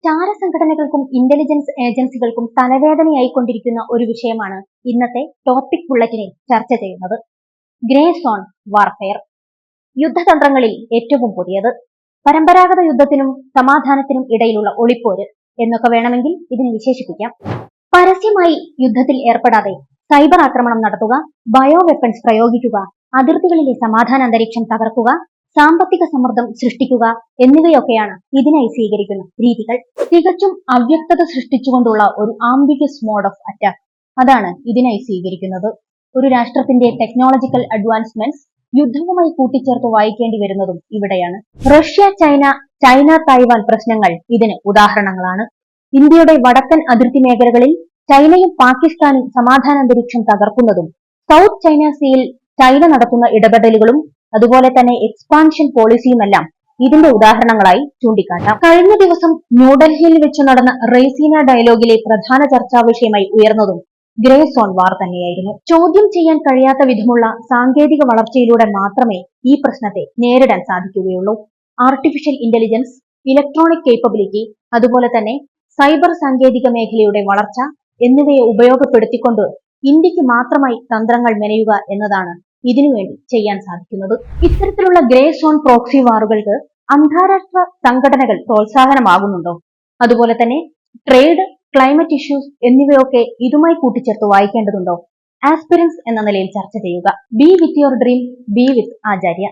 ചാരസംഘടനകൾക്കും intelligence ഏജൻസികൾക്കും തലവേദനയായിക്കൊണ്ടിരിക്കുന്ന ഒരു വിഷയമാണ് ഇന്നത്തെ ടോപ്പിക് ബുള്ളറ്റിനിൽ ചർച്ച ചെയ്യുന്നത്. Grey zone warfare. യുദ്ധതന്ത്രങ്ങളിൽ ഏറ്റവും പുതിയത്. പരമ്പരാഗത യുദ്ധത്തിനും സമാധാനത്തിനും ഇടയിലുള്ള ഒളിപ്പോര് എന്നൊക്കെ വേണമെങ്കിൽ ഇതിനെ വിശേഷിപ്പിക്കാം. പരസ്യമായി യുദ്ധത്തിൽ ഏർപ്പെടാതെ സൈബർ ആക്രമണം നടത്തുക, ബയോ വെപ്പൺസ് പ്രയോഗിക്കുക, അതിർത്തികളിലെ സമാധാന അന്തരീക്ഷം തകർക്കുക, സാമ്പത്തിക സമ്മർദ്ദം സൃഷ്ടിക്കുക എന്നിവയൊക്കെയാണ് ഇതിനായി സ്വീകരിക്കുന്ന രീതികൾ. തികച്ചും അവ്യക്തത സൃഷ്ടിച്ചുകൊണ്ടുള്ള ഒരു ആംബിഗസ് മോഡ് ഓഫ് അറ്റാക്ക്, അതാണ് ഇതിനായി സ്വീകരിക്കുന്നത്. ഒരു രാഷ്ട്രത്തിന്റെ ടെക്നോളജിക്കൽ അഡ്വാൻസ്മെന്റ്സ് യുദ്ധവുമായി കൂട്ടിച്ചേർത്ത് വായിക്കേണ്ടി വരുന്നതും ഇവിടെയാണ്. റഷ്യ ചൈന തായ്വാൻ പ്രശ്നങ്ങൾ ഇതിന് ഉദാഹരണങ്ങളാണ്. ഇന്ത്യയുടെ വടക്കൻ അതിർത്തി മേഖലകളിൽ ചൈനയും പാകിസ്ഥാനും സമാധാന അന്തരീക്ഷം തകർക്കുന്നതും, സൗത്ത് ചൈന സീയിൽ ചൈന നടത്തുന്ന ഇടപെടലുകളും അതുപോലെ തന്നെ എക്സ്പാൻഷൻ പോളിസിയുമെല്ലാം ഇതിന്റെ ഉദാഹരണങ്ങളായി ചൂണ്ടിക്കാട്ടാം. കഴിഞ്ഞ ദിവസം ന്യൂഡൽഹിയിൽ വെച്ച് നടന്ന റെയ്സീന ഡയലോഗിലെ പ്രധാന ചർച്ചാ വിഷയമായി ഉയർന്നതും ഗ്രേ സോൺ വാർ തന്നെയായിരുന്നു. ചോദ്യം ചെയ്യാൻ കഴിയാത്ത വിധമുള്ള സാങ്കേതിക വളർച്ചയിലൂടെ മാത്രമേ ഈ പ്രശ്നത്തെ നേരിടാൻ സാധിക്കുകയുള്ളൂ. ആർട്ടിഫിഷ്യൽ ഇന്റലിജൻസ്, ഇലക്ട്രോണിക് കേപ്പബിലിറ്റി, അതുപോലെ തന്നെ സൈബർ സാങ്കേതിക മേഖലയുടെ വളർച്ച എന്നിവയെ ഉപയോഗപ്പെടുത്തിക്കൊണ്ട് ഇന്ത്യക്ക് മാത്രമായി തന്ത്രങ്ങൾ മെനയുക എന്നതാണ് ഇതിനുവേണ്ടി ചെയ്യാൻ സാധിക്കുന്നത്. ഇത്തരത്തിലുള്ള ഗ്രേ സോൺ പ്രോക്സി വാറുകൾക്ക് അന്താരാഷ്ട്ര സംഘടനകൾ പ്രോത്സാഹനമാകുന്നുണ്ടോ? അതുപോലെ തന്നെ ട്രേഡ്, ക്ലൈമറ്റ് ഇഷ്യൂസ് എന്നിവയൊക്കെ ഇതുമായി കൂട്ടിച്ചേർത്ത് വായിക്കേണ്ടതുണ്ടോ? ആസ്പിറൻസ് എന്ന നിലയിൽ ചർച്ച ചെയ്യുക. B with your dream, B with Acharya.